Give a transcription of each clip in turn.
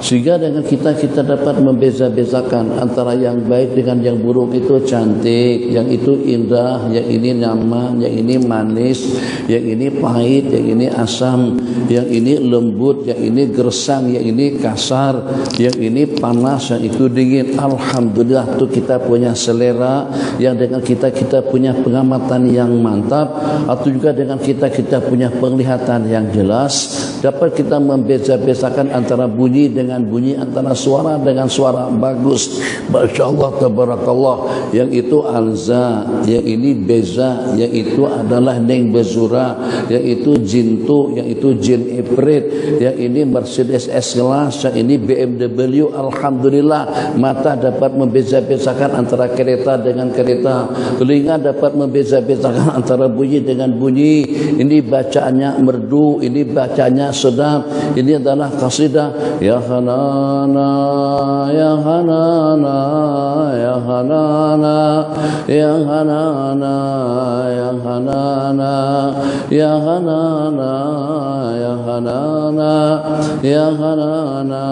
Sehingga dengan kita dapat membeza-bezakan antara yang baik dengan yang buruk. Itu cantik, yang itu indah, yang ini nyaman, yang ini manis, yang ini pahit, yang ini asam, yang ini lembut, yang ini gersang, yang ini kasar, yang ini panas, yang itu dingin. Alhamdulillah tuh kita punya selera yang dengan kita punya pengamatan yang mantap, atau juga dengan kita punya penglihatan yang jelas, dapat kita membeza-bezakan antara bunyi dengan bunyi, antara suara dengan suara bagus. Masya Allah, tabarakallah. Yang itu alza, yang ini beza, yang itu adalah neng bezura, yang itu jintu, yang itu jin ifrit, yang ini Mercedes S-Class, yang ini BMW. Alhamdulillah, mata dapat membeza-bezakan antara kereta dengan kereta, telinga dapat membeza-bezakan antara bunyi dengan bunyi. Ini bacaannya merdu, ini bacaannya sedap, ini adalah qasidah. Ya Hanana, ya Hanana, ya Hanana, ya Hanana, ya Hanana, ya Hanana, ya Hanana, ya Hanana,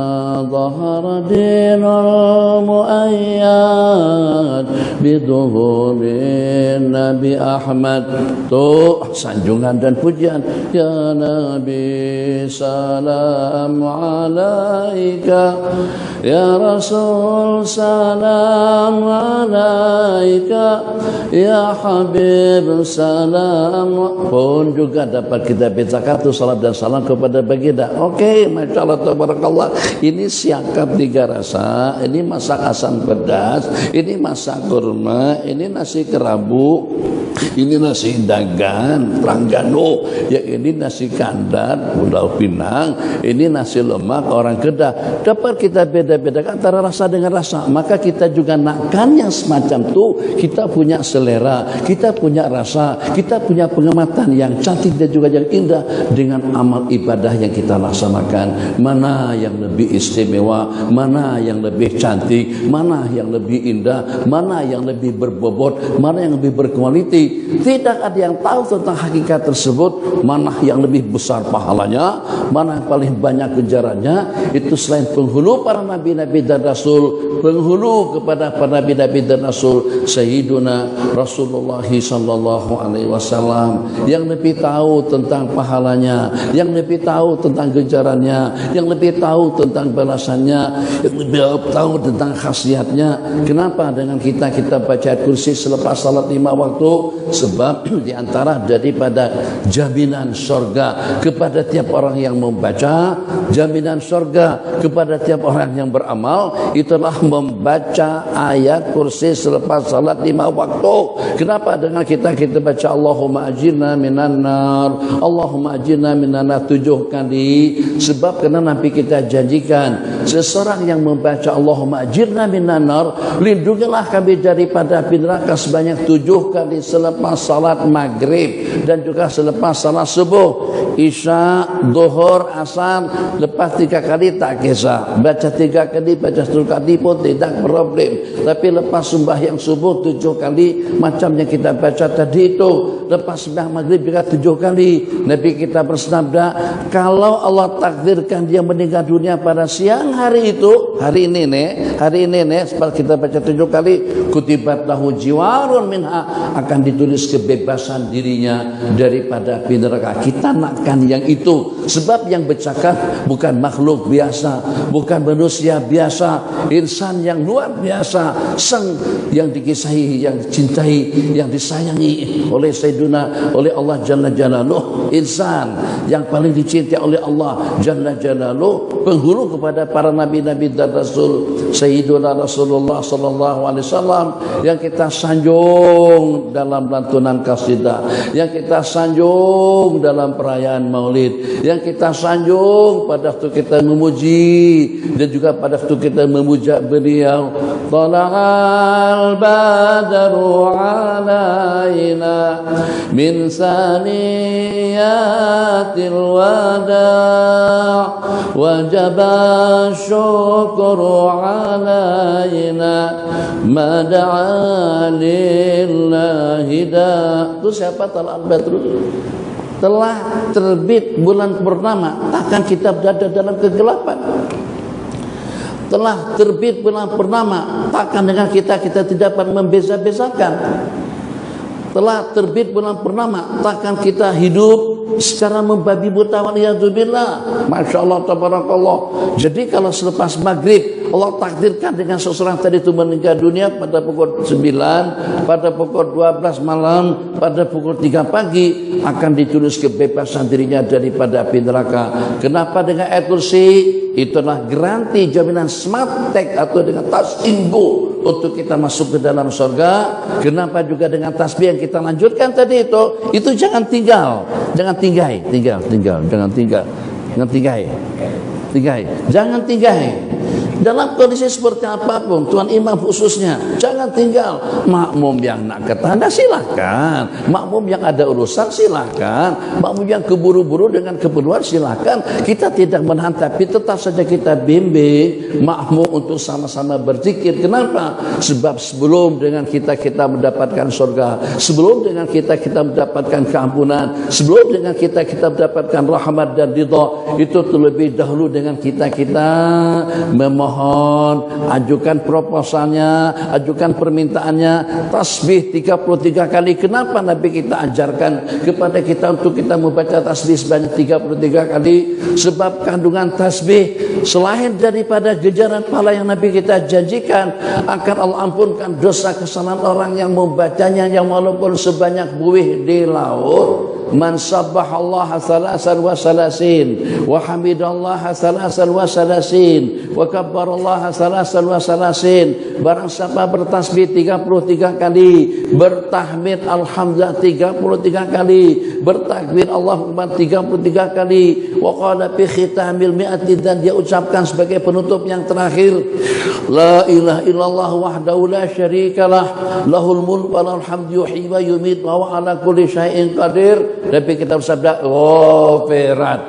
dhahara dinul muayyad biduhurin Nabi Ahmad. Tuh sanjungan dan pujian. Ya Nabi salam alaika, ya Rasul salam alaika, ya Habib salam. Pun juga dapat kita bacakan tuh salam dan salam kepada baginda. Oke, Masya Allah, tabarakallah. Ini siakap 3 rasa, ini masak asam pedas, ini masak kurma, ini nasi kerabu, ini nasi dagan Tranggano, yang ini nasi kandar Pulau Pinang, ini nasi lemak orang Kedah. Dapat kita beda-bedakan antara rasa dengan rasa. Maka kita juga nakkan yang semacam itu. Kita punya selera, kita punya rasa, kita punya pengamatan yang cantik dan juga yang indah dengan amal ibadah yang kita laksanakan. Mana yang lebih istimewa, mana yang lebih cantik, mana yang lebih indah, mana yang lebih berbobot, mana yang lebih berkualiti. Tidak ada yang tahu tentang hakikat tersebut. Mana yang lebih besar pahalanya, mana yang paling banyak kejarannya. Itu selain penghulu para nabi-nabi dan rasul, penghulu kepada para nabi-nabi dan rasul, Sayyiduna Rasulullah sallallahu alaihi wasallam, yang lebih tahu tentang pahalanya, yang lebih tahu tentang kejarannya, yang lebih tahu tentang balasannya, yang lebih tahu tentang khasiatnya. Kenapa dengan kita baca ayat kursi selepas salat 5 waktu? Sebab diantara daripada jaminan surga kepada tiap orang yang membaca, jaminan surga kepada tiap orang yang beramal, itulah membaca ayat kursi selepas salat 5 waktu. Kenapa dengan kita baca Allahumma ajirna minan nar, Allahumma ajirna minan nar 7 kali? Sebab karena Nabi kita janjikan, seseorang yang membaca Allahumma ajirna minan nar, lindungilah kami daripada api neraka sebanyak 7 kali selepas salat maghrib dan juga selepas salat subuh, isya, zuhur, asar. Lepas 3 kali tak kisah, baca 3 kali, baca 10 kali pun tidak problem. Tapi lepas sembahyang subuh 7 kali macam yang kita baca tadi itu. Lepas sembahyang maghrib juga 7 kali. Nabi kita bersabda, kalau Allah takdirkan dia meninggal dunia pada siang hari itu, hari ini nih, setelah kita baca 7 kali, kutibat lahu jiwarun minha, akan ditulis kebebasan dirinya daripada api neraka. Kita nakkan yang itu. Sebab yang bercakap bukan makhluk biasa, bukan manusia biasa, insan yang luar biasa, sang yang dikisahi, yang dicintai, yang disayangi oleh Sayyiduna, oleh Allah Jalla Jalaluh, insan yang paling dicintai oleh Allah Jalla Jalaluh, penghulu kepada para nabi-nabi dan rasul, Sayyiduna Rasulullah sallallahu alaihi wasallam, yang kita sanjung dalam lantunan qasidah, yang kita sanjung dalam perayaan Maulid, yang kita sanjung pada waktu kita memuji dan juga pada waktu kita memuja beliau. Tala'al badru alaina min saniyatil wada' wajaba syukru alaina ma da'a lillahi da. Itu siapa Tala'al badru? Telah terbit bulan purnama, takkan kita berada dalam kegelapan. telah terbit bulan purnama, takkan dengan kita tidak dapat membeza-bezakan. Telah terbit bulan purnama, takkan kita hidup secara membabi buta, waliyadzubillah. Masya Allah, tabarakallah. Jadi kalau selepas maghrib Allah takdirkan dengan seseorang tadi itu meninggal dunia pada pukul 9, pada pukul 12 malam, pada pukul 3 pagi, akan ditulis kebebasan dirinya daripada api neraka. Kenapa? Dengan ayat kursi. Itulah garansi jaminan smatek atau dengan tasimbu untuk kita masuk ke dalam surga. Kenapa juga dengan tasbih yang kita lanjutkan tadi itu jangan tinggal, jangan tinggai, jangan tinggai. Dalam kondisi seperti apapun, tuan imam khususnya, jangan tinggal. Makmum yang nak ke tanda silahkan, makmum yang ada urusan silahkan, makmum yang keburu-buru dengan keperluan silahkan. Kita tidak menahan, tapi tetap saja kita bimbing makmum untuk sama-sama berzikir. Kenapa? Sebab sebelum dengan kita mendapatkan surga, sebelum dengan kita mendapatkan keampunan, sebelum dengan kita mendapatkan rahmat dan ridha, itu terlebih dahulu dengan kita memohon, ajukan proposalnya, ajukan permintaannya, tasbih 33 kali. Kenapa Nabi kita ajarkan kepada kita untuk kita membaca tasbih sebanyak 33 kali? Sebab kandungan tasbih selain daripada gejaran pahala yang Nabi kita janjikan, akan Allah ampunkan dosa kesalahan orang yang membacanya, yang walaupun sebanyak buih di laut. Man sabbahallaha salasan wa salasin wa hamidallaha salasan wa salasin wa kabbarallaha salasan wa salasin. Barang siapa bertasbih 33 kali, bertahmid alhamdulillah 33 kali, bertakbir Allahu akbar 33 kali, wa qala fi khitamil mi'ati, dan dia ucapkan sebagai penutup yang terakhir, la ilaha illallah wahdahu la syarikalah, lahul mulku wa lahul hamdu yuhyi wa yumiit wa huwa ala kulli syai'in qadir. Tapi kita bersabda, ghafirat,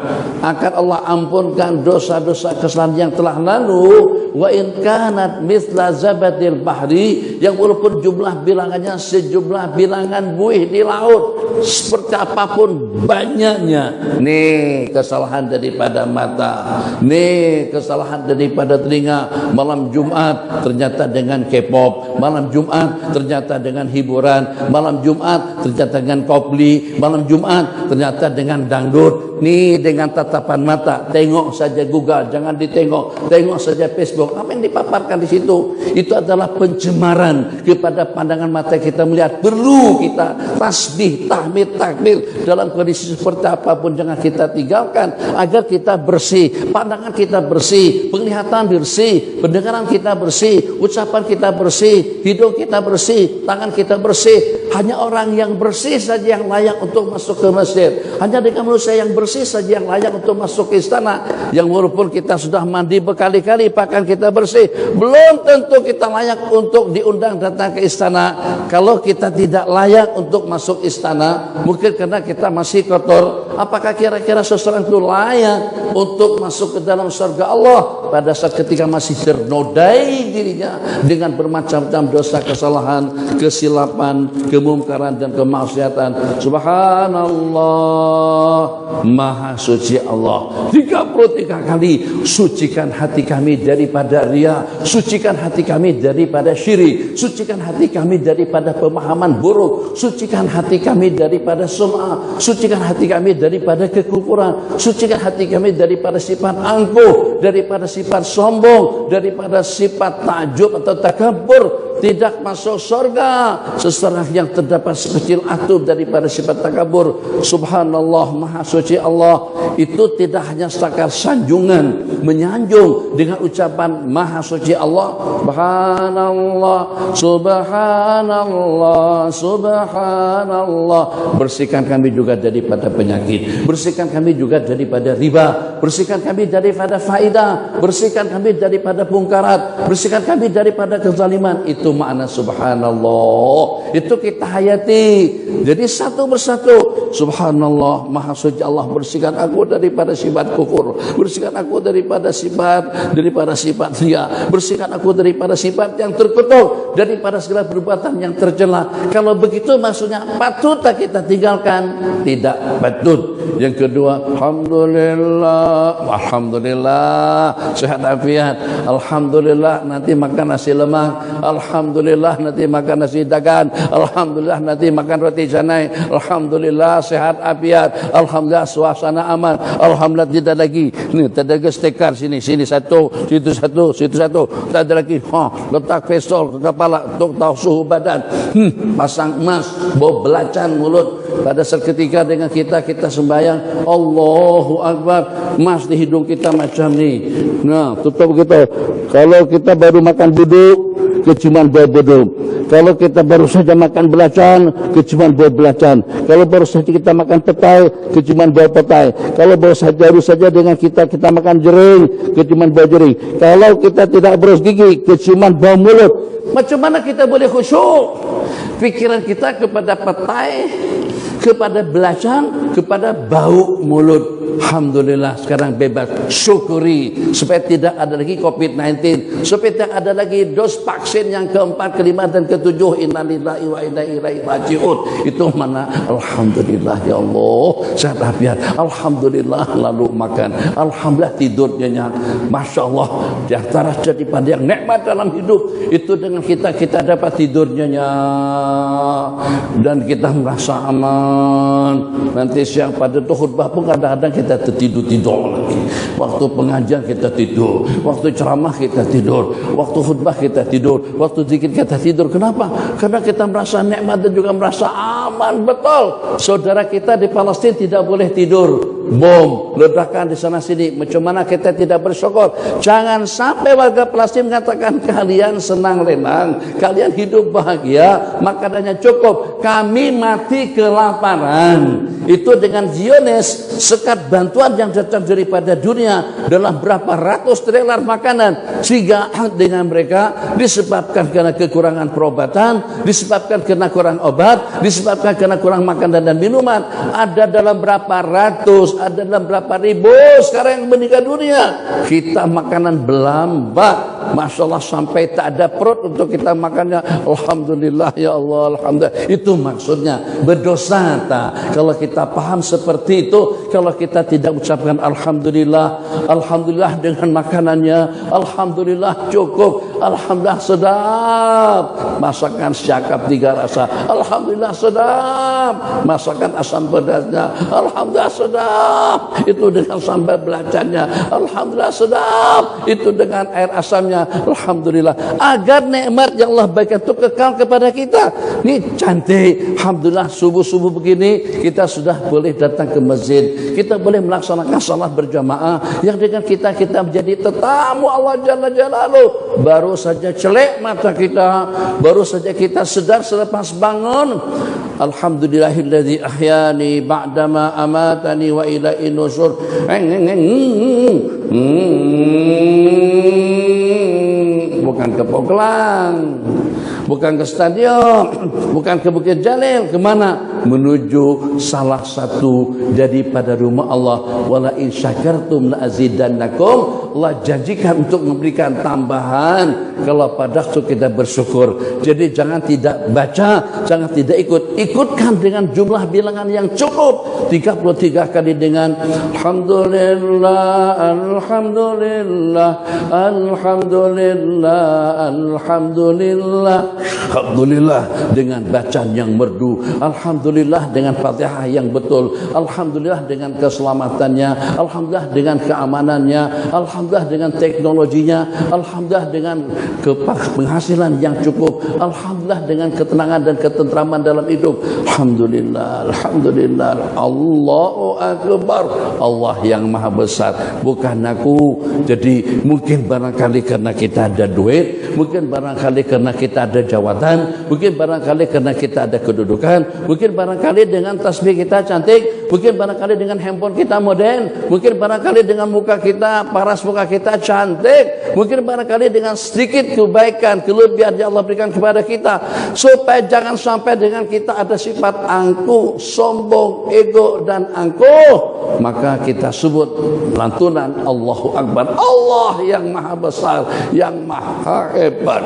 akan Allah ampunkan dosa-dosa kesalahan yang telah lalu. Wa in kanat mithla zabadil bahri, yang walaupun jumlah bilangannya sejumlah bilangan buih di laut, seperti apapun banyaknya. Nih kesalahan daripada mata, nih kesalahan daripada telinga. Malam Jumat ternyata dengan K-pop, malam Jumat ternyata dengan hiburan, malam Jumat ternyata dengan kopli, malam Jumat ternyata dengan dangdut. Nih dengan tatapan mata, tengok saja Google, jangan ditengok, tengok saja Facebook. Apa yang dipaparkan di situ itu adalah pencemaran kepada pandangan mata kita melihat. Perlu kita tasbih, tahmid, takbir dalam kondisi seperti apapun, jangan kita tinggalkan agar kita bersih, pandangan kita bersih, penglihatan bersih, pendengaran kita bersih, ucapan kita bersih, hidung kita bersih, tangan kita bersih. Hanya orang yang bersih saja yang layak untuk masuk ke masjid. Hanya dengan manusia yang bersih saja yang layak untuk masuk ke istana. Yang walaupun kita sudah mandi berkali-kali, pakaian kita bersih, belum tentu kita layak untuk diundang datang ke istana. Kalau kita tidak layak untuk masuk istana, mungkin karena kita masih kotor. Apakah kira-kira seseorang itu layak untuk masuk ke dalam surga Allah pada saat ketika masih ternodai dirinya dengan bermacam-macam dosa, kesalahan, kesilapan, kemungkaran dan kemaksiatan? Subhanallah, Maha suci Allah. 33 kali sucikan hati kami daripada riya, sucikan hati kami daripada syirik, sucikan hati kami daripada pemahaman buruk, sucikan hati kami daripada sum'ah, sucikan hati kami daripada kekufuran, sucikan hati kami daripada sifat angkuh, daripada sifat sombong, daripada sifat takjub atau takabur. Tidak masuk surga seseorang yang terdapat sekecil atom daripada sifat takabur. Subhanallah, Maha suci Allah. Itu tidak hanya setakat sanjungan, menyanjung dengan ucapan Maha suci Allah. Subhanallah, subhanallah, subhanallah. Bersihkan kami juga daripada penyakit, bersihkan kami juga daripada riba, bersihkan kami daripada faidah, bersihkan kami daripada mungkarat, bersihkan kami daripada kezaliman. Itu makna subhanallah. Itu kita hayati. Jadi satu persatu Subhanallah, maha suci Allah, bersihkan aku daripada sifat kufur, bersihkan aku daripada sifat ria, bersihkan aku daripada sifat yang terkutuk, daripada segala perbuatan yang tercela. Kalau begitu maksudnya patut tak kita tinggalkan? Tidak patut. Yang kedua, alhamdulillah sehat afiat, alhamdulillah nanti makan nasi lemak, alhamdulillah nanti makan nasi dagan, alhamdulillah nanti makan roti canai, alhamdulillah sehat afiat, alhamdulillah suasana aman, alhamdulillah tidak lagi ni tak ada stekar sini satu, situ satu, tak ada lagi letak pistol ke kepala untuk tahu suhu badan, pasang emas, bau belacan mulut. Pada seketika dengan kita sembahyang, Allahu Akbar, emas di hidung kita macam ni. Nah, tutup kita. Kalau kita baru makan duduk, keciuman bau beduk. Kalau kita baru saja makan belacan, keciuman bau belacan. Kalau baru saja kita makan petai, keciuman bau petai. Kalau baru saja dengan kita makan jering, keciuman bau jering. Kalau kita tidak berus gigi, keciuman bau mulut. Macam mana kita boleh khusyuk? Pikiran kita kepada petai, kepada belacan, kepada bau mulut. Alhamdulillah sekarang bebas. Syukuri supaya tidak ada lagi COVID-19, supaya tidak ada lagi dos vaksin yang keempat, kelima dan ketujuh. Innalillahi wa inna ilaihi raji'un. Itu mana? Alhamdulillah ya Allah sehat afiat. Alhamdulillah lalu makan. Alhamdulillah tidur nyenyak. Masya Allah, di antara daripada yang nikmat dalam hidup itu dengan kita dapat tidur nyenyak dan kita merasa aman. Nanti siang pada tu khutbah pun kadang-kadang kita tertidur lagi. Waktu pengajian kita tidur, waktu ceramah kita tidur, waktu khutbah kita tidur, waktu zikir kita tidur. Kenapa? Karena kita merasa nikmat dan juga merasa aman. Betul. Saudara kita di Palestina tidak boleh tidur. Bom, ledakan di sana sini. Macam mana kita tidak bersyukur? Jangan sampai warga Palestina mengatakan kalian senang lenang, kalian hidup bahagia, makanannya cukup, kami mati kelaparan. Itu dengan Zionis, sekat bantuan yang datang daripada dunia dalam berapa ratus trailer makanan, sehingga dengan mereka disebabkan karena kekurangan perobatan, disebabkan karena kurang obat, disebabkan karena kurang makanan dan minuman. Ada dalam berapa ratus, ada dalam berapa ribu sekarang yang meninggal dunia. Kita makanan berlambat, Masya Allah, sampai tak ada perut untuk kita makannya. Alhamdulillah ya Allah, alhamdulillah. Itu maksudnya berdosa tak? Kalau kita paham seperti itu, kalau kita tidak ucapkan alhamdulillah, alhamdulillah dengan makanannya, alhamdulillah cukup, alhamdulillah sedap, masakan syakap 3 rasa, alhamdulillah sedap, masakan asam pedasnya, alhamdulillah sedap, itu dengan sambal belacannya, alhamdulillah sedap, itu dengan air asamnya, alhamdulillah. Agar nikmat yang Allah berikan itu kekal kepada kita. Ini cantik, alhamdulillah. Subuh-subuh begini kita sudah boleh datang ke masjid, kita boleh melaksanakan salat berjamaah yang dengan kita menjadi tetamu Allah Jalla Jalaluh. Baru saja celek mata kita, baru saja kita sedar selepas bangun, alhamdulillahilladzi ahyani ba'dama amatani wa ilaihi nusyur. Bukan ke Poglang, bukan ke stadion, bukan ke Bukit Jalil. Kemana? Menuju salah satu daripada rumah Allah. Wala in syakartum la azidannakum. Allah janjikan untuk memberikan tambahan kalau pada waktu kita bersyukur. Jadi jangan tidak baca, jangan tidak ikutkan dengan jumlah bilangan yang cukup 33 kali dengan alhamdulillah, alhamdulillah, alhamdulillah, alhamdulillah, alhamdulillah dengan bacaan yang merdu, alhamdulillah dengan Fatihah yang betul, alhamdulillah dengan keselamatannya, alhamdulillah dengan keamanannya, alhamdulillah dengan teknologinya, alhamdulillah dengan penghasilan yang cukup, alhamdulillah dengan ketenangan dan ketentraman dalam hidup. Alhamdulillah, alhamdulillah, Allahu Akbar. Allah yang maha besar, bukan aku. Jadi mungkin barangkali karena kita ada duit, mungkin barangkali karena kita ada jawatan, mungkin barangkali karena kita ada kedudukan, mungkin barangkali dengan tasbih kita cantik, mungkin barangkali dengan handphone kita modern, mungkin barangkali dengan muka kita, paras muka kita cantik, mungkin barangkali dengan sedikit kebaikan, kelebihan yang Allah berikan kepada kita, supaya jangan sampai dengan kita ada sifat angkuh, sombong, ego dan angkuh, maka kita sebut lantunan Allahu Akbar. Allah yang maha besar, yang maha hebat,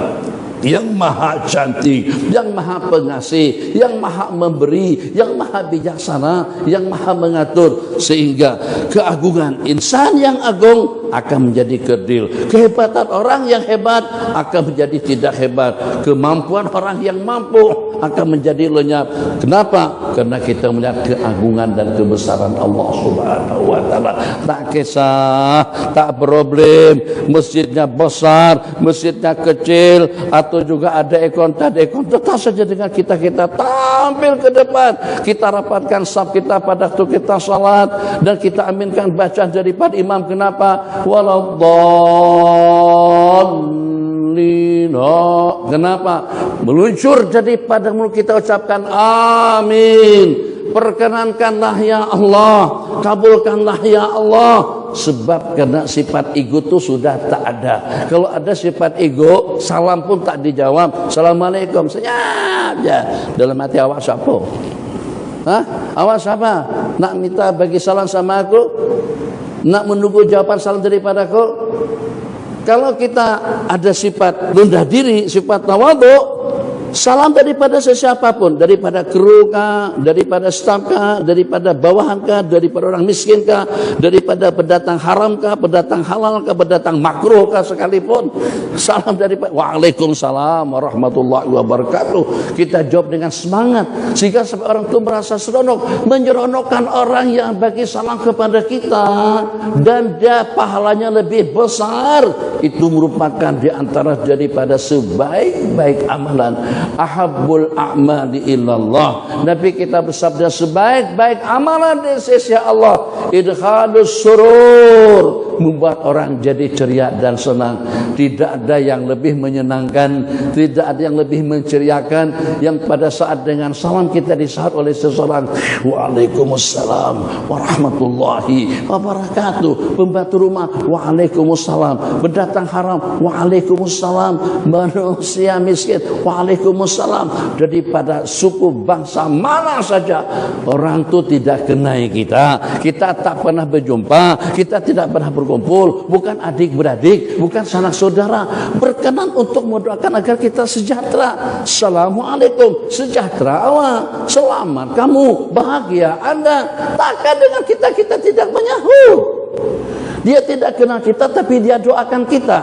yang maha cantik, yang maha pengasih, yang maha memberi, yang maha bijaksana, yang maha mengatur, sehingga keagungan insan yang agung akan menjadi kerdil, kehebatan orang yang hebat akan menjadi tidak hebat, kemampuan orang yang mampu akan menjadi lenyap. Kenapa? Karena kita melihat keagungan dan kebesaran Allah Subhanahu wa taala. Tak kisah, tak problem masjidnya besar, masjidnya kecil, atau juga ada ekon, tetap saja dengan kita tampil ke depan, kita rapatkan saf kita pada waktu kita salat, dan kita aminkan bacaan daripada imam. Kenapa? Waladdallin. Kenapa? Meluncur daripada mulut kita ucapkan amin. Perkenankanlah ya Allah, kabulkanlah ya Allah. Sebab karena sifat ego itu sudah tak ada. Kalau ada sifat ego, salam pun tak dijawab. Assalamualaikum, senyap ya. Dalam hati awak siapa? Hah? Awak siapa? Nak minta bagi salam sama aku? Nak menunggu jawaban salam daripada aku? Kalau kita ada sifat rendah diri, sifat tawadhu, salam daripada sesiapapun, daripada kru kah, daripada staf kah, daripada bawahan kah, daripada orang miskin kah, daripada pendatang haram kah, pendatang halal kah, pendatang makruh kah sekalipun, salam daripada waalaikumsalam warahmatullahi wabarakatuh, kita jawab dengan semangat, sehingga sampai orang itu merasa seronok, menyeronokkan orang yang bagi salam kepada kita, dan dia pahalanya lebih besar. Itu merupakan di antara daripada sebaik-baik amalan. Ahabbul a'mali illallah. Nabi kita bersabda, sebaik-baik amalan di sisi Allah idkhalus surur, membuat orang jadi ceria dan senang. Tidak ada yang lebih menyenangkan, tidak ada yang lebih menceriakan, yang pada saat dengan salam kita disahut oleh seseorang, waalaikumsalam warahmatullahi wabarakatuh. Pembantu rumah, waalaikumsalam. Pendatang haram, waalaikumsalam. Manusia miskin, waalaikumsalam. Daripada suku bangsa mana saja, orang itu tidak kenai kita, kita tak pernah berjumpa, kita tidak pernah berkumpul, bukan adik-beradik, bukan sanak saudara, berkenan untuk mendoakan agar kita sejahtera. Assalamualaikum, sejahtera awak, selamat kamu, bahagia Anda. Takkan dengan kita tidak menyahut. Dia tidak kenal kita, tapi dia doakan kita.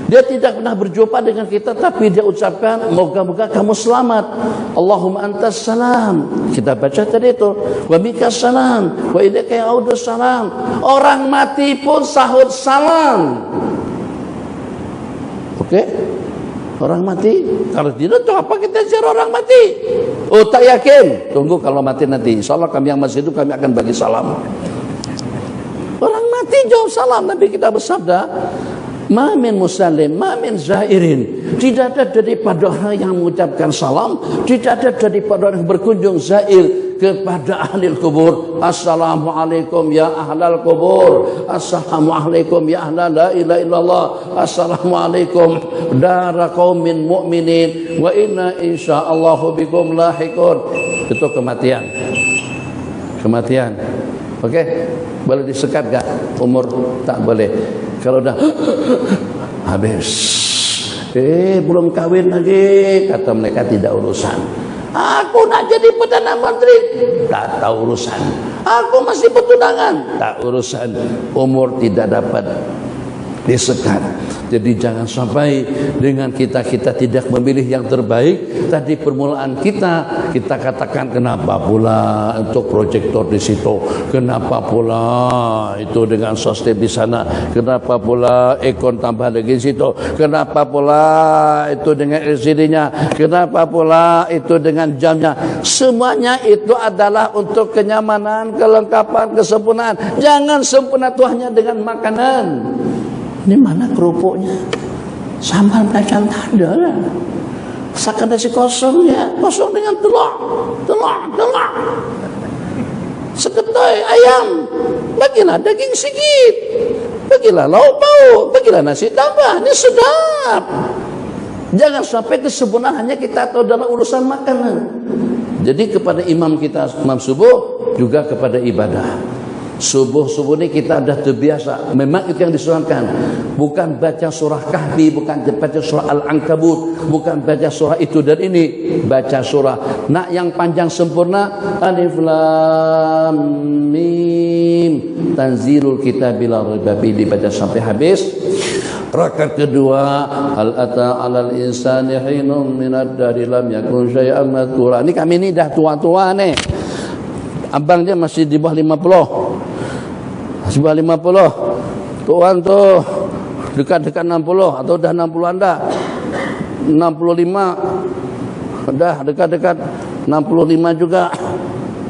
Dia tidak pernah berjumpa dengan kita, tapi dia ucapkan, moga-moga kamu selamat. Allahumma antas salam. Kita baca tadi itu, wa mikas salam, wa ilaika yaudus salam. Orang mati pun sahut salam. Oke? Orang mati, kalau tidak tahu apa kita ziarah orang mati. Oh, tak yakin? Tunggu kalau mati nanti. Insyaallah kami yang masih hidup, kami akan bagi salam. Orang mati jawab salam. Nabi kita bersabda, ma min muslim, ma min zairin. Tidak ada daripada orang yang mengucapkan salam, tidak ada daripada orang yang berkunjung zair kepada ahli kubur. Assalamualaikum ya ahlal kubur, assalamualaikum ya ahlal la ilaha illallah, assalamualaikum dara qaumin mu'minin wa inna insyaallahu bikum lahiqun. Itu kematian. Kematian. Oke? Boleh disekat gak? Umur tak boleh. Kalau dah habis, belum kawin lagi, kata mereka tidak urusan. Aku nak jadi Perdana Menteri, tak tahu urusan. Aku masih bertunangan, tak urusan. Umur tidak dapat disekat. Jadi jangan sampai dengan kita tidak memilih yang terbaik. Tadi permulaan kita katakan kenapa pula untuk proyektor di situ, kenapa pula itu dengan sosmed di sana, kenapa pula ekon tambah lagi di situ, kenapa pula itu dengan LCD-nya, kenapa pula itu dengan jamnya. Semuanya itu adalah untuk kenyamanan, kelengkapan, kesempurnaan. Jangan sempurna itu hanya dengan makanan. Ini mana kerupuknya? Sambal belacan tak ada lah. Masakan nasi kosong ya, kosong dengan telur. Oi ayam, bagilah daging sedikit, bagilah lauk pauk, bagilah nasi tambah, ini sedap. Jangan sampai kesempurnaan hanya kita tahu dalam urusan makanan. Jadi kepada imam kita, imam subuh, juga kepada ibadah. Subuh-subuh ini kita dah terbiasa. Memang itu yang disuruhkan. Bukan baca surah Kahfi, bukan baca surah Al-Ankabut, bukan baca surah itu dan ini. Baca surah. Nak yang panjang sempurna, Alif Lam Mim. Tanzilul Kitabil la raiba fihi, dibaca sampai habis. Rakaat kedua, hal ata 'alal insani hinum minad dari lam yakun syai'an madhkura. Ini kami ni dah tua-tua nih. Abang dia masih di bawah 50. Di bawah 50. Tuan tu dekat-dekat 60 atau dah 60 anda. 65. Dah dekat-dekat 65 juga.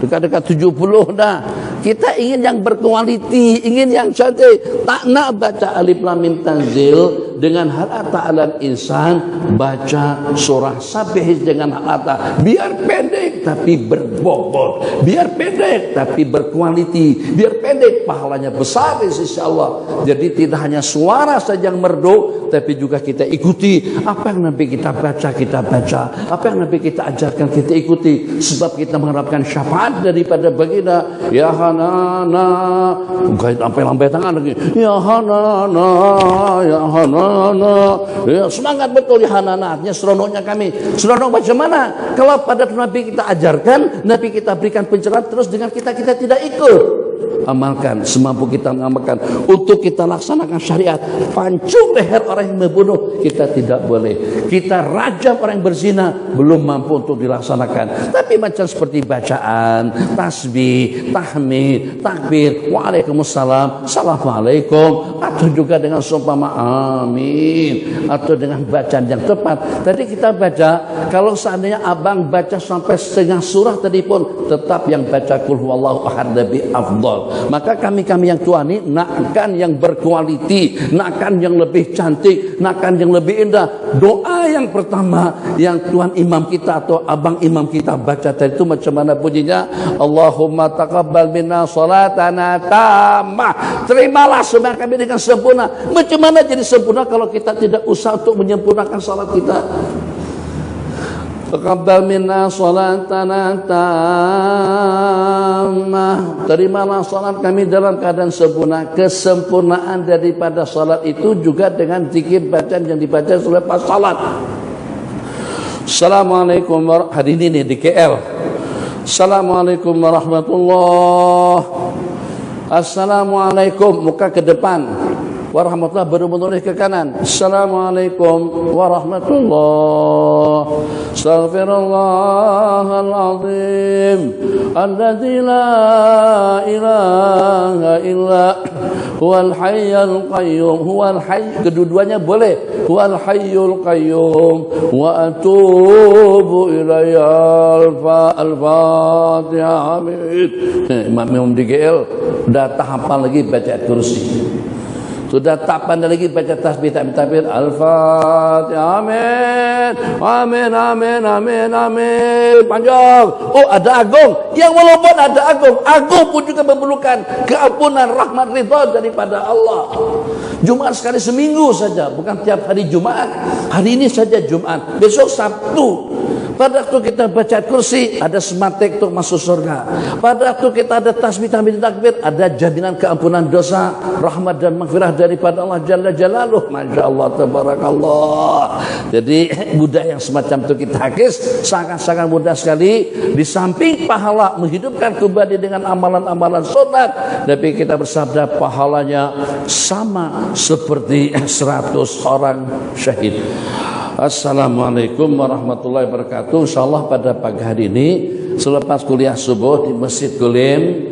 Dekat-dekat 70 dah. Kita ingin yang berkualiti, ingin yang cantik. Tak nak baca Alif Lam Mim Tanzil dengan hal ata 'alal insan, baca surah Sabih dengan hal ata. Biar pendek tapi berbobot, biar pendek tapi berkualiti, biar pendek pahalanya besar di sisi Allah. Jadi tidak hanya suara saja yang merdu, tapi juga kita ikuti apa yang Nabi kita baca, apa yang Nabi kita ajarkan kita ikuti, sebab kita mengharapkan syafaat daripada baginda. Ya Hanana, bukan sampai lambai tangan lagi. Ya Hanana, ya Hanana, ya, semangat betul ya Hanana. Artinya seronoknya kami. Seronok macam mana? Kalau pada Nabi kita ajarkan, Nabi kita berikan pencerahan, terus dengan kita tidak ikut. Amalkan semampu kita mengamalkan untuk kita laksanakan syariat. Pancung leher orang yang membunuh kita tidak boleh. Kita rajam orang yang berzina belum mampu untuk dilaksanakan. Tapi macam seperti bacaan, tasbih, tahmid, takbir, waalaikumsalam, assalamualaikum, atau juga dengan sumpama amin, atau dengan bacaan yang tepat. Tadi kita baca, kalau seandainya abang baca sampai setengah surah tadi pun tetap yang baca qul huwallahu ahad lebih afdal. Maka kami yang tua ni nakkan yang berkualiti, nakkan yang lebih cantik, nakkan yang lebih indah. Doa yang pertama yang tuan imam kita atau abang imam kita baca tadi itu macam mana bunyinya? Allahumma taqabbal minna salatana tammah. Terimalah sembahyang kami dengan sempurna. Macam mana jadi sempurna kalau kita tidak usah untuk menyempurnakan salat kita? Taqabbal minna salatana tammah. Terimalah salat kami dalam keadaan sempurna. Kesempurnaan daripada salat itu juga dengan zikir bacaan yang dibaca selepas salat. Assalamualaikum warahmatullahi. Hari ini di KL. Assalamualaikum warahmatullahi. Assalamualaikum, muka ke depan. Warahmatullahi, baru menoleh ke kanan. Assalamualaikum warahmatullahi. Astaghfirullahaladzim alladzi la ilaha illa huwal hayyul qayyum. Huwal hayy, kedua-duanya boleh. Huwal hayyul qayyum wa atubu ilayya. Al-Fatihah. Amin. Imam di GL dah tahapan lagi baca ayat kursi. Sudah tak pandai lagi baca tasbih takbir Al-Fatihah. Amin. Amin amin amin amin. Panjang. Oh, ada agung. Yang walaupun ada agung, agung pun juga memerlukan keampunan, rahmat, ridha daripada Allah. Jumat sekali seminggu saja, bukan tiap hari Jumat. Hari ini saja Jumat, besok Sabtu. Pada waktu kita baca kursi, ada sematik untuk masuk surga. Pada waktu kita ada tasbih tahmid takbir, ada jaminan keampunan dosa, rahmat dan maghfirah daripada Allah Jalla Jalaluh. Masya Allah, tabarakallah. Jadi budaya yang semacam itu kita hakis sangat-sangat mudah sekali. Di samping pahala menghidupkan kembali dengan amalan-amalan sunat, tapi kita bersabda pahalanya sama seperti 100 orang syahid. Assalamualaikum warahmatullahi wabarakatuh. InsyaAllah pada pagi hari ini selepas kuliah subuh di Masjid Gulim,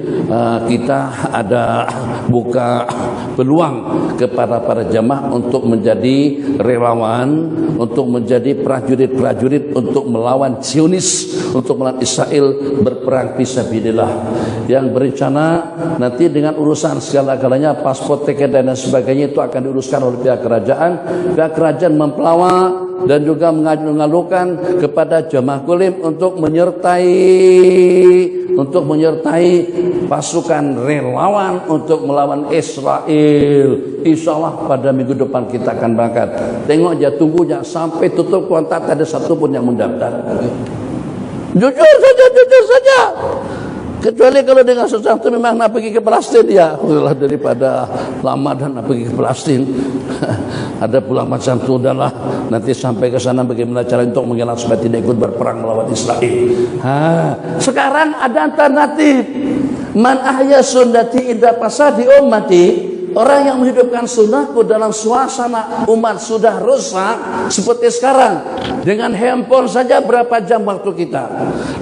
kita ada buka peluang kepada para jamaah untuk menjadi relawan, untuk menjadi prajurit-prajurit untuk melawan Zionis, untuk melawan Israel, berperang fisabilillah. Yang berencana nanti dengan urusan segala-galanya, paspor, tiket dan sebagainya itu akan diuruskan oleh pihak kerajaan. Pihak kerajaan mempelawak dan juga mengalukan kepada jamaah Gulim untuk menyertai untuk menyertai pasukan relawan untuk melawan Israel. Insya Allah pada minggu depan kita akan berangkat. Tengok aja, tunggu aja sampai tutup kontak, ada satu pun yang mendaftar. Jujur saja. Kecuali kalau dengan sesuatu memang nak pergi ke Palestin, ya daripada lama dan nak pergi ke Palestin. Ada pula macam tu, udahlah nanti sampai ke sana bagaimana cara untuk mengelak supaya tidak ikut berperang melawan Israel. Sekarang ada alternatif. Man ahya sunnati inda fasadi ummati. Orang yang menghidupkan sunnahku dalam suasana umat sudah rusak seperti sekarang. Dengan handphone saja berapa jam waktu kita,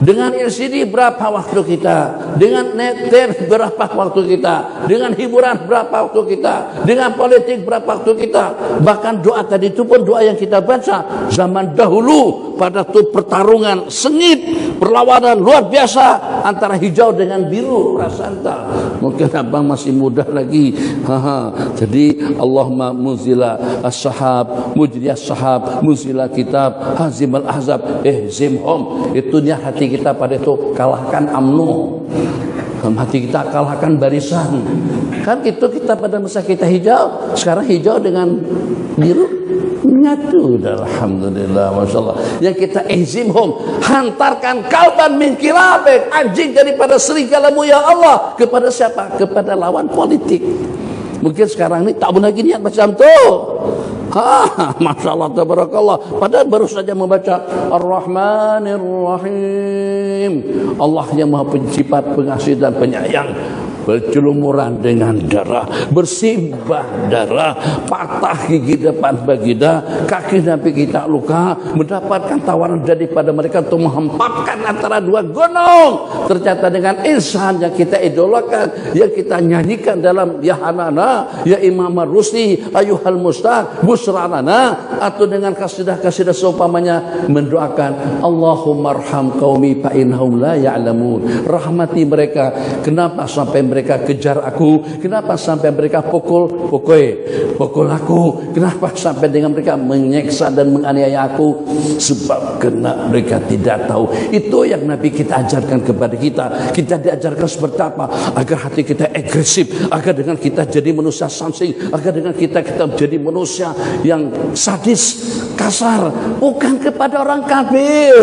dengan LCD berapa waktu kita, dengan netter berapa waktu kita, dengan hiburan berapa waktu kita, dengan politik berapa waktu kita. Bahkan doa tadi itu pun doa yang kita baca zaman dahulu pada tu pertarungan sengit, perlawanan luar biasa antara hijau dengan biru prasanta. Mungkin abang masih muda lagi. Jadi Allahumma muzila as-sahab, mujri as-sahab, muzila kitab, hazim al-ahzab, ihzimhum. Itu niat hati kita pada itu, kalahkan UMNO. Hati kita kalahkan barisan. Kan itu kita pada masa kita hijau, sekarang hijau dengan biru menyatu. Alhamdulillah, masya Allah. Yang kita ihzimhum, hantarkan kalban min kilabik, anjing daripada serigalamu ya Allah. Kepada siapa? Kepada lawan politik. Mungkin sekarang ini tak boleh lagi niat macam tu. Masya Allah, tabarakallah. Padahal baru saja membaca Ar-Rahmanir Rahim. Allah yang Maha Pencipta, Pengasih dan Penyayang. Bercelumuran dengan darah, bersimbah darah, patah gigi depan baginda, kaki Nabi kita luka, mendapatkan tawaran daripada mereka untuk menghempapkan antara dua gunung. Ternyata dengan insan yang kita idolakan, yang kita nyanyikan dalam Ya Hanana, Ya Imam Ar-Rusli, Ayuhal Mustaq, Busranana, atau dengan kasidah-kasidah seumpamanya mendoakan Allahumma arham qaumi fa innahum la ya'lamun. Rahmati mereka. Kenapa sampai mereka kejar aku? Kenapa sampai mereka pukul aku? Kenapa sampai dengan mereka menyeksa dan menganiaya aku? Sebab kena mereka tidak tahu. Itu yang Nabi kita ajarkan kepada kita. Kita diajarkan seperti apa? Agar hati kita agresif, agar dengan kita jadi manusia samsing, agar dengan kita menjadi manusia yang sadis, kasar, bukan kepada orang kafir,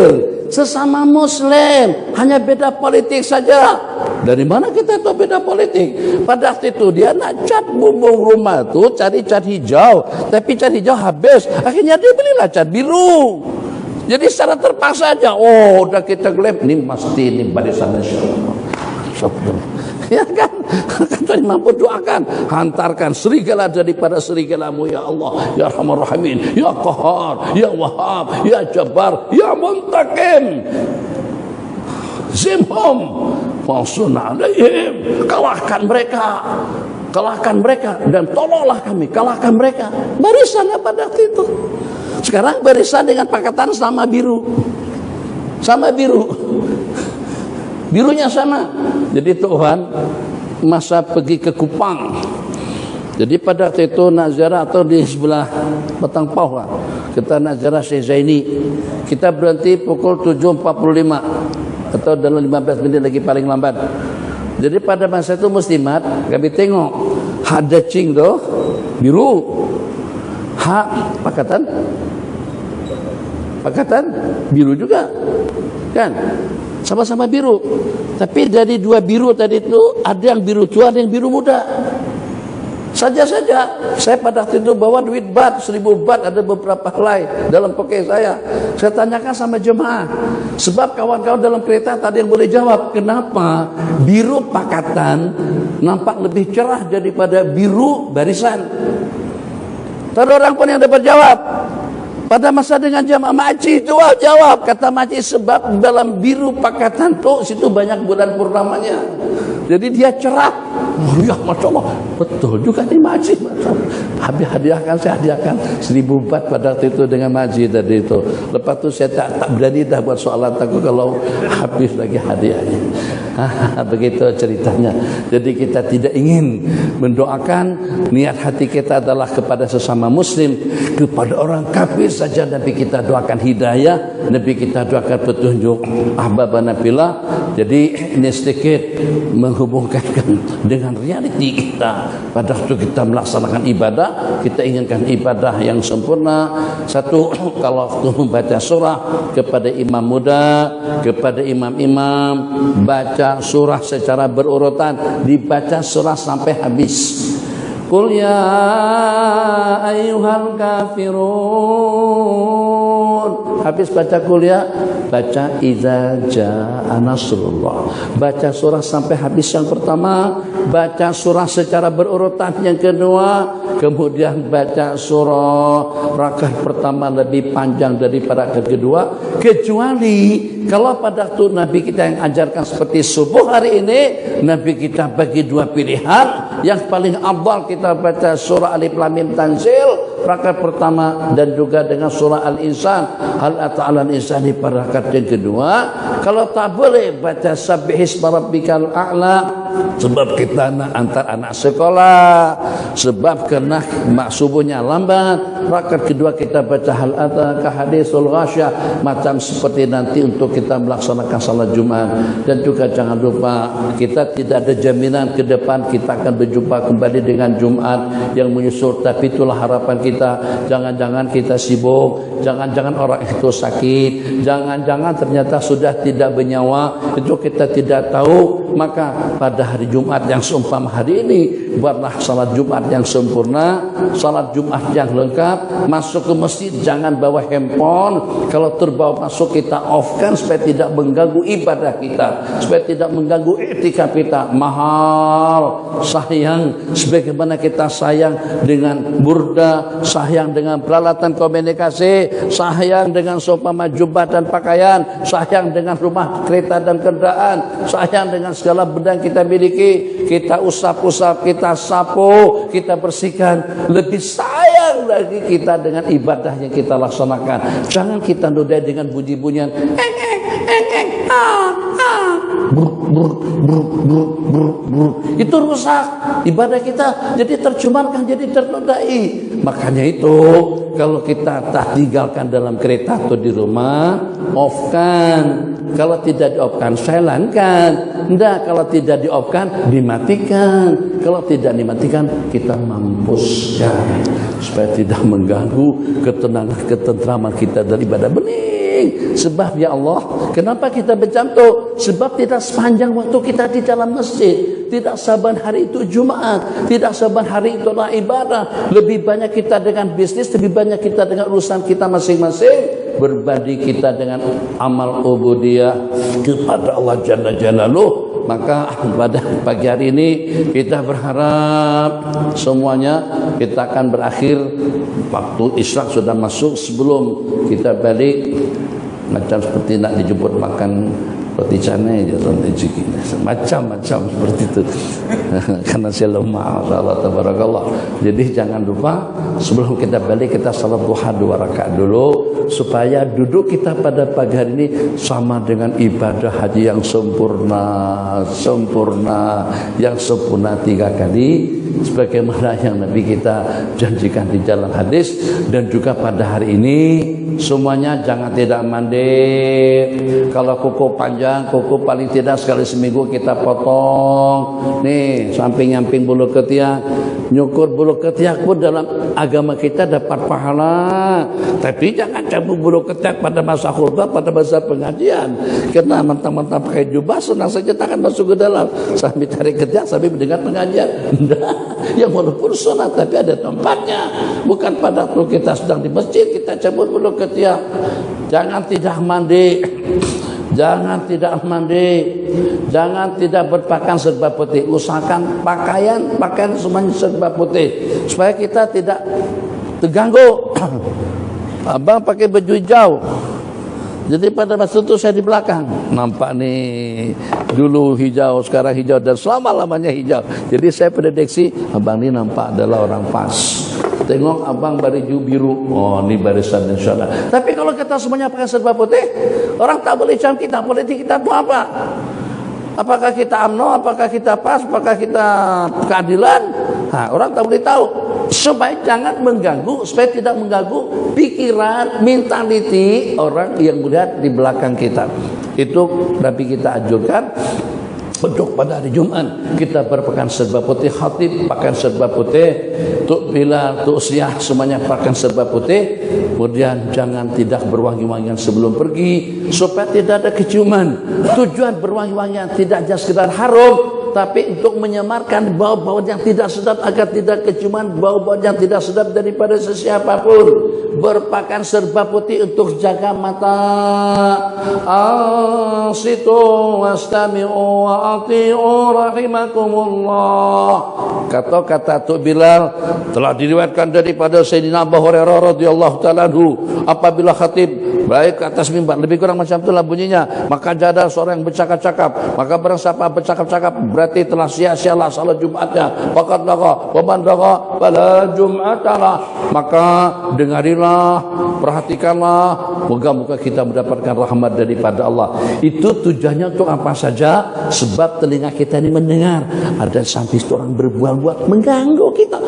sesama muslim, hanya beda politik saja. Dari mana kita tahu beda politik? Pada waktu itu dia nak cat bumbung rumah tu, cari cat hijau, tapi cat hijau habis, akhirnya dia belilah cat biru. Jadi secara terpaksa aja, udah kita gelap, ini mesti ini barisan nasional. Ya kan? Kata mampu doakan, hantarkan serigala daripada serigalamu ya Allah, ya Arhamar Rahimin, ya Qahar, ya Wahhab, ya Jabbar, ya Muntaqim. Zimhum fansun alaihim, kalahkan mereka dan tolonglah kami, kalahkan mereka. Barisannya pada waktu itu. Sekarang barisan dengan pakatan sama biru, birunya sama. Jadi Tuhan masa pergi ke Kupang, jadi pada waktu itu Nazarah atau di sebelah Batang Pauh lah, kita Nazarah Syekh Zaini, kita berhenti pukul 7.45 atau dalam 15 menit lagi paling lambat. Jadi pada masa itu muslimat kami tengok ada cing tu biru, pakatan biru juga kan, sama-sama biru. Tapi dari dua biru tadi itu ada yang biru tua, ada yang biru muda. Saja-saja saya pada waktu itu bawa duit bat 1.000 bat, ada beberapa helai dalam poket saya. Saya tanyakan sama jemaah, sebab kawan-kawan dalam kereta tadi yang boleh jawab, kenapa biru pakatan nampak lebih cerah daripada biru barisan? Tak ada orang pun yang dapat jawab. Pada masa dengan jamaah makcik itu jawab, kata makcik, sebab dalam biru pakatan tu situ banyak bulan purnamanya, jadi dia cerah. Ya Masya Allah, betul juga nih makcik. Habis hadiahkan, saya hadiahkan 1.000 bat pada waktu itu dengan makcik tadi itu. Lepas tu saya tak berani dah buat soalan, takut kalau habis lagi hadiahnya. Begitu ceritanya. Jadi kita tidak ingin mendoakan, niat hati kita adalah kepada sesama muslim. Kepada orang kafir saja Nabi kita doakan hidayah, Nabi kita doakan petunjuk. Ahbabana fillah. Jadi ini sedikit menghubungkan dengan realiti kita. Pada waktu kita melaksanakan ibadah, kita inginkan ibadah yang sempurna. Satu, kalau waktu membaca surah kepada imam muda, kepada imam-imam, baca surah secara berurutan, dibaca surah sampai habis. Qul ya ayyuhal kafirun. Habis baca qul ya, baca idza jaa nasrullah. Baca surah sampai habis yang pertama, baca surah secara berurutan yang kedua, kemudian baca surah rakaat pertama lebih panjang daripada rakaat kedua, kecuali kalau pada waktu Nabi kita yang ajarkan seperti subuh hari ini, Nabi kita bagi dua pilihan. Yang paling afdal kita baca surah Alif Lam Mim Tanzil rakaat pertama dan juga dengan surah Al-Insan, Hal Ata 'alal Insani pada rakaat yang kedua. Kalau tak boleh baca Sabbihisma Rabbikal A'la, sebab kita antar anak sekolah, sebab kena subuhnya lambat. Rakaat kedua kita baca Hal Ataka Hadisul Ghasyah, macam seperti nanti untuk kita melaksanakan salat Jumat. Dan juga jangan lupa, kita tidak ada jaminan ke depan kita akan berjumpa kembali dengan Jumat yang menyusul, tapi itulah harapan kita. Jangan-jangan kita sibuk, jangan-jangan orang itu sakit, jangan-jangan ternyata sudah tidak bernyawa, itu kita tidak tahu. Maka pada hari Jumat yang seumpama hari ini, buatlah salat Jumat yang sempurna, salat Jumat yang lengkap. Masuk ke masjid jangan bawa handphone, kalau terbawa masuk kita off-kan supaya tidak mengganggu ibadah kita, supaya tidak mengganggu i'tikaf kita. Mahal, sayang, sebagaimana kita sayang dengan burda, sayang dengan peralatan komunikasi, sayang dengan seumpama jubah dan pakaian, sayang dengan rumah, kereta dan kendaraan, sayang dengan segala benda yang kita miliki, kita usap-usap, kita sapu, kita bersihkan. Lebih sayang lagi kita dengan ibadah yang kita laksanakan. Jangan kita nodai dengan bunyi-bunyian itu rusak ibadah kita, jadi tercumarkan, jadi ternodai. Makanya itu kalau kita tak tinggalkan dalam kereta atau di rumah, off-kan. Kalau tidak di-off-kan, silenkan. Enggak, kalau tidak di-off-kan, dimatikan. Kalau tidak dimatikan, kita mampuskan supaya tidak mengganggu ketenangan, ketentraman kita dari ibadah. Bening. Sebab ya Allah, kenapa kita bercantum? Sebab tidak sepanjang waktu kita di dalam masjid, tidak saban hari itu Jumat, tidak saban hari itu adalah ibadah. Lebih banyak kita dengan bisnis, lebih banyak kita dengan urusan kita masing-masing, berbanding kita dengan amal ubudiyah kepada Allah Jalla Jalaluh. Maka pada pagi hari ini kita berharap semuanya kita akan berakhir, waktu isyak sudah masuk, sebelum kita balik macam seperti nak dijemput makan roti canai macam-macam seperti itu. Karena saya lemah, Allah tabarakallah. Jadi jangan lupa sebelum kita balik kita salat duha 2 rakaat dulu, supaya duduk kita pada pagi hari ini sama dengan ibadah haji yang sempurna, yang sempurna 3 kali, sebagaimana yang Nabi kita janjikan di dalam hadis. Dan juga pada hari ini semuanya jangan tidak mandi. Kalau kuku panjang, kuku paling tidak sekali seminggu kita potong. Nih, samping-nyamping bulu ketiak. Nyukur bulu ketiak pun dalam agama kita dapat pahala. Tapi jangan cabut bulu ketiak pada masa khutbah, pada masa pengajian. Karena mentang-mentang pakai jubah, senang saja tangan masuk ke dalam sambil cari ketiak, sambil mendengar pengajian. Yang walaupun sunat tapi ada tempatnya. Bukan pada waktu kita sedang di masjid kita cabut bulu ketiak. Jangan tidak mandi, jangan tidak mandi, jangan tidak berpakaian serba putih. Usahakan pakaian semuanya serba putih supaya kita tidak terganggu. Abang pakai baju hijau, jadi pada masa itu saya di belakang, nampak nih dulu hijau, sekarang hijau, dan selama-lamanya hijau. Jadi saya prediksi abang ini nampak adalah orang pas. Tengok abang baju biru, oh ini barisan nasional. Tapi kalau kita semuanya pakai serba putih, orang tak boleh cam kita, politik kita itu apa? Apakah kita UMNO, apakah kita PAS, apakah kita keadilan? Nah, orang tak boleh tahu. Supaya jangan mengganggu, supaya tidak mengganggu pikiran, mentaliti orang yang melihat di belakang kita. Itu Nabi kita anjurkan. Untuk pada hari Jumat kita berpakaian serba putih, khatib pakaian serba putih, Tuk Bilal, Tuk Siyah semuanya pakaian serba putih. Kemudian jangan tidak berwangi-wangian sebelum pergi supaya tidak ada keciuman. Tujuan berwangi-wangian tidak hanya sekedar harum, tapi untuk menyamarkan bau-bau yang tidak sedap agar tidak keciuman bau-bau yang tidak sedap daripada sesiapapun. Berpakaian serba putih untuk jaga mata. Ansitu wastami'u wa ati'u rahimakumullah. Kata Tuk Bilal telah diriwayatkan daripada Sayyidina Abu Hurairah radhiyallahu ta'ala anhu, apabila khatib baik ke atas mimbar, lebih kurang macam itulah bunyinya, maka ada seorang yang bercakap-cakap, maka barang siapa bercakap-cakap berarti telah sia-sialah salat Jumatnya. Faqad laqa wa man laqa fala Jum'atalah. Maka dengarilah, perhatikanlah, moga-moga kita mendapatkan rahmat daripada Allah. Itu tujuannya untuk apa saja? Sebab telinga kita ini mendengar. Ada sampai orang berbual-bual mengganggu kita,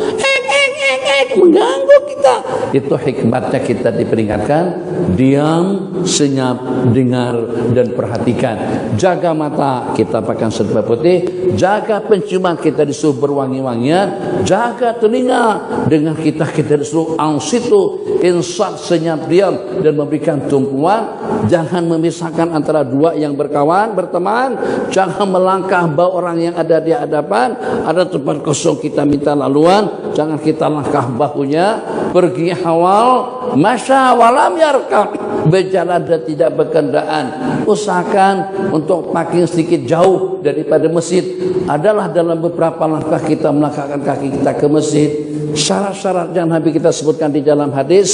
mengganggu kita. Itu hikmatnya kita diperingatkan. Diam, senyap, dengar dan perhatikan. Jaga mata, kita pakai serba putih. Jaga penciuman, kita disuruh berwangi-wangian. Jaga telinga, dengan kita disuruh ansitu, insat, senyap, diam dan memberikan tumpuan. Jangan memisahkan antara dua yang berkawan, berteman. Jangan melangkah bau orang yang ada di hadapan. Ada tempat kosong kita minta laluan, jangan kita langkah bahunya. Pergi hawal, masya walam yarkab, berjalan dan tidak berkendaraan. Usahakan untuk makin sedikit jauh daripada masjid. Adalah dalam beberapa langkah kita melangkahkan kaki kita ke masjid. Syarat-syarat yang Nabi kita sebutkan di dalam hadis.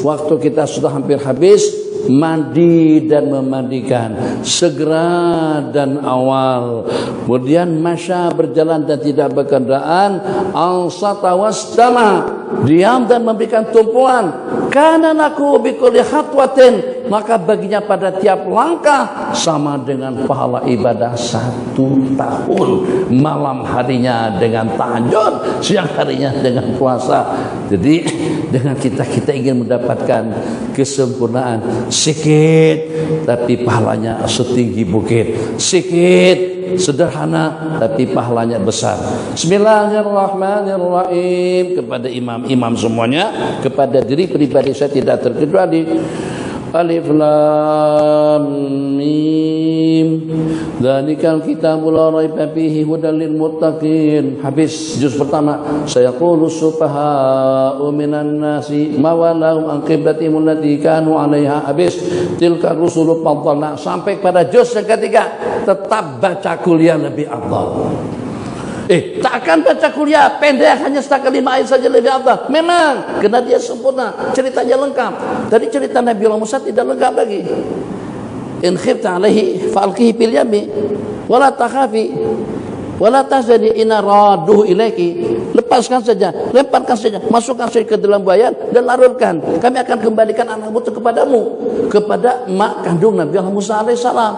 Waktu kita sudah hampir habis. Mandi dan memandikan segera dan awal. Kemudian masya, berjalan dan tidak berkendaraan. Ansata wastama, diam dan memberikan tumpuan. Kana naku bikulli khatwatin, maka baginya pada tiap langkah sama dengan pahala ibadah 1 tahun. Malam harinya dengan tahajud, siang harinya dengan puasa. Jadi dengan kita ingin mendapatkan kesempurnaan. Sikit tapi pahalanya setinggi bukit. Sikit sederhana tapi pahalanya besar. Bismillahirrahmanirrahim. Kepada imam-imam semuanya, kepada diri pribadi saya tidak terkecuali. Alif Lam Mim. Dzalikal kitabul la raiba fihi hudal lil muttaqin. Habis juz pertama. Sayaqulu sufaha'u minan nasi ma walahum an qiblatihim allati kanu 'alaiha. Habis tilka rusulu faddalna, sampai pada juz yang ketiga. Tetap baca kuliah lebih afdal. Tak akan baca kuliah pendek hanya setakat 5 ayat saja lebih afdal. Memang karena dia sempurna, ceritanya lengkap. Tadi cerita Nabi Musa tidak lengkap lagi. In khifta alaihi fa'alqihi fil yammi wala takhafi wala tahzani inna raduhu ilaiki. Lepaskan saja, lemparkan saja, masukkan saja ke dalam buaya dan larutkan. Kami akan kembalikan anakmu itu kepadamu, kepada mak kandung Nabi Musa alaihissalam.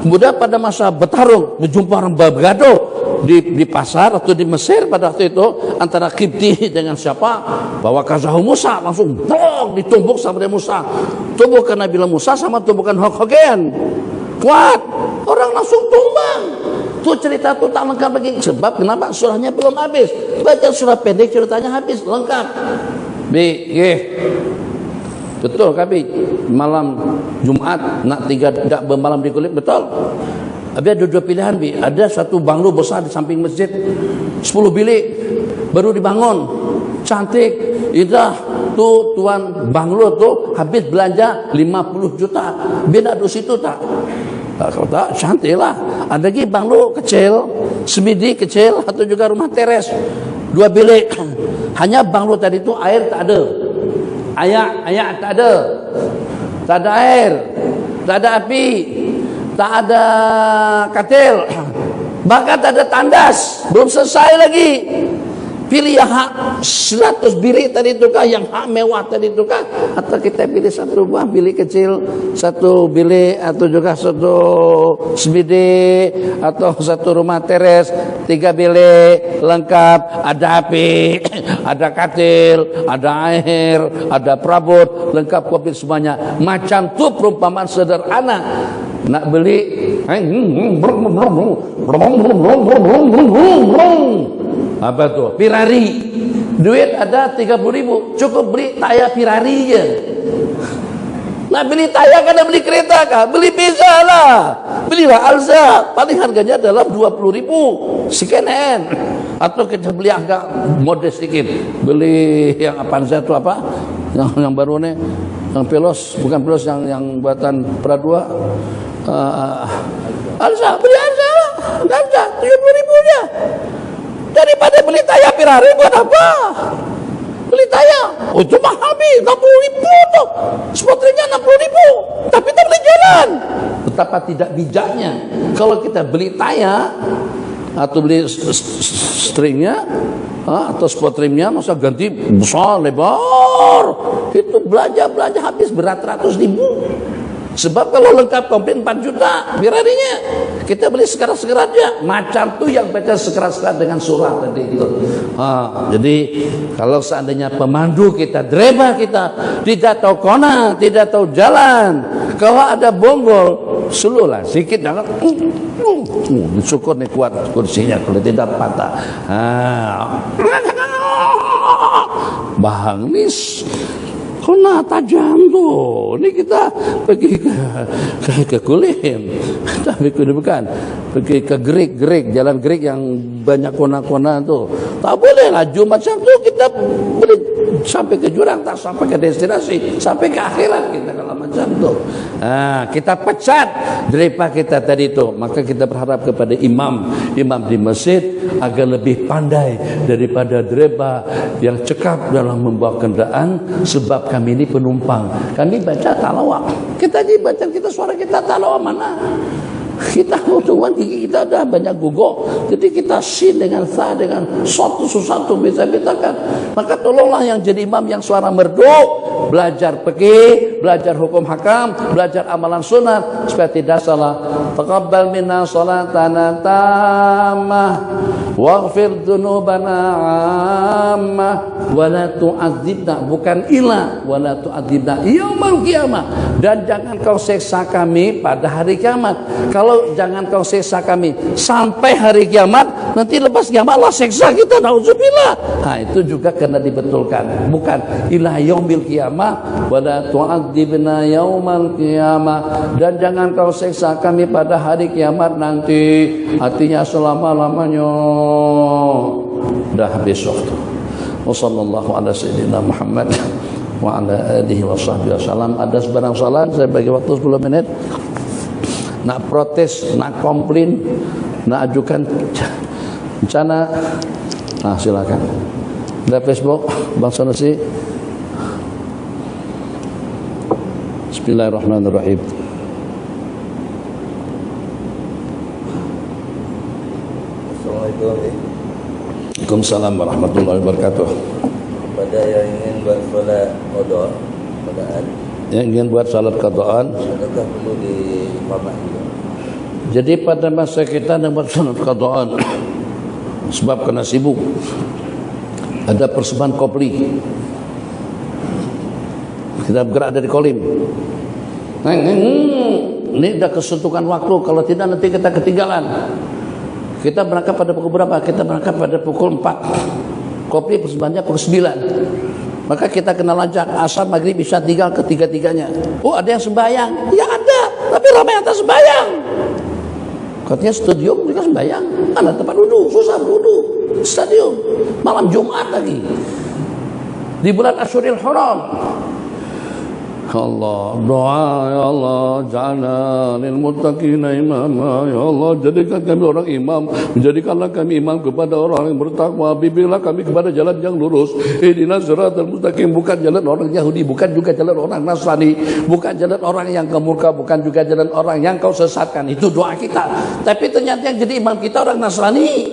Kemudian pada masa bertarung, berjumpa orang bergaduh di pasar atau di Mesir pada waktu itu antara Qibti dengan siapa? Bawa kazahu Musa, langsung ditumbuk sama Musa. Tumbukan Nabi Musa sama tumbukan Hogen. Kuat, orang langsung tumbang. Itu cerita itu tak lengkap lagi. Sebab kenapa? Surahnya belum habis. Baca surah pendek, ceritanya habis, lengkap. Betul Kabi, malam Jumat nak tidak bermalam di kulit, betul. Ada dua pilihan, Bi. Ada satu banglo besar di samping masjid, 10 bilik baru dibangun, cantik, indah. Tuh tuan banglo tuh habis belanja 50 juta. Bina di situ tak? Kalau tak, cantik lah. Ada lagi banglo kecil, semidi kecil, atau juga rumah teres 2 bilik. Hanya banglo tadi itu air tak ada, ayak tak ada, tak ada air, tak ada api, tak ada katil, bahkan tak ada tandas, belum selesai lagi. Pilih yang hak 100 bilik tadi itu kah, yang hak mewah tadi itu kah, atau kita pilih satu buah bilik kecil, satu bilik, atau juga satu sebidik, atau satu rumah teres 3 bilik lengkap, ada api, ada katil, ada air, ada perabot, lengkap komplit semuanya. Macam tu perumpamaan sederhana. Nak beli apa tuh? Ferrari. Duit ada 30.000, cukup beli tayar Ferrari je. Nak beli tayar kan, nak beli kereta kah? Beli Pizza lah. Belilah Alza, paling harganya adalah 20.000 second hand. Atau kita beli agak modest sedikit, beli yang Avanza itu apa? Yang baru nih, yang Veloz, bukan Veloz, yang buatan Pradua. Alza, beli Alza lah. Alza 70.000 nya. Daripada beli tayar Ferrari buat apa? Beli tayar, oh itu mahal habis 60.000 tuh. Spotringnya 60.000, tapi tak boleh jalan. Betapa tidak bijaknya kalau kita beli tayar atau beli stringnya atau spotringnya, masa ganti besar lebar, itu belanja habis beratus-ratus-ribu. Sebab kalau lengkap komplit 4 juta Ferrarinya, kita beli sekerat-sekerat aja. Macam tu yang baca sekerat-sekerat dengan surah tadi itu. Jadi kalau seandainya pemandu kita, driver kita tidak tahu kona, tidak tahu jalan, kalau ada bonggol, sululah sikit jangan. Syukur nih kuat kursinya, kalau tidak patah. Bang nis kena tajam tuh. Ini kita pergi ke Kulim, tapi bukan pergi ke Gerik, jalan Gerik yang banyak kona-kona tuh. Tak boleh laju macam tuh. Kita boleh sampai ke jurang, tak sampai ke destinasi, sampai ke akhirat kita kalau macam tuh. Kita pecat driver kita tadi itu. Maka kita berharap kepada imam di masjid agar lebih pandai daripada driver yang cekap dalam membawa kendaraan. Sebab kami ini penumpang, kami baca talawah, kita baca, kita suara kita talawah mana? Kita tuan gigi kita dah banyak guguk, jadi kita sin dengan sa dengan satu bisa bedakan. Maka tolonglah yang jadi imam yang suara merdu, belajar fikih, belajar hukum hakam, belajar amalan sunat supaya tidak salah. Taqabbal minna salatana tammah waghfir dzunubana ammah wa la tu'adzibna, bukan ila, wa la tu'adzibna yaumil qiyamah, dan jangan kau seksa kami pada hari kiamat. Kalau jangan kau seksa kami sampai hari kiamat, nanti lepas kiamat Allah seksa kita, nauzubillah. Itu juga kena dibetulkan, bukan ila yaumil qiyamah wa la tu'adzibna yaumal qiyamah, dan jangan kau seksa kami pada hari kiamat nanti, artinya selama-lamanya. Dah habis waktu. Wassallallahu ala sayyidina Muhammad wa ala alihi wa sahbihi wasallam. Ada sebarang salah, saya bagi waktu 10 menit. Nak protes, nak komplain, nak ajukan bencana, silakan. Ada Facebook Bang Sanusi. Bismillahirrahmanirrahim. Waalaikumsalam warahmatullahi wabarakatuh. Pada yang ingin buat salat qada, yang ingin buat salat qadaan, adakah perlu di imamah juga? Jadi pada masa kita nak buat salat qadaan, sebab kena sibuk, ada persembahan kopli, kita bergerak dari Kolim. Ini dah kesentukan waktu, kalau tidak nanti kita ketinggalan. Kita berangkat pada pukul berapa? Kita berangkat pada pukul 4. Kopli persembahannya pukul 9. Maka kita kena lancak, asar maghrib bisa tinggal ketiga-tiganya. Oh, ada yang sembahyang? Ya ada, tapi ramai yang tak sembahyang. Katanya stadium juga sembahyang, ada tempat duduk, susah duduk. Stadium malam Jumat lagi di bulan Asyuril Haram. Allah, doa ya Allah, ja'alna lil muttaqina imama, ya Allah, jadikan kami orang imam, menjadikanlah kami imam kepada orang yang bertakwa, bimbinglah kami kepada jalan yang lurus. Ihdinas siratal mustaqim, bukan jalan orang Yahudi, bukan juga jalan orang Nasrani, bukan jalan orang yang kemurka, bukan juga jalan orang yang kau sesatkan. Itu doa kita. Tapi ternyata yang jadi imam kita orang Nasrani.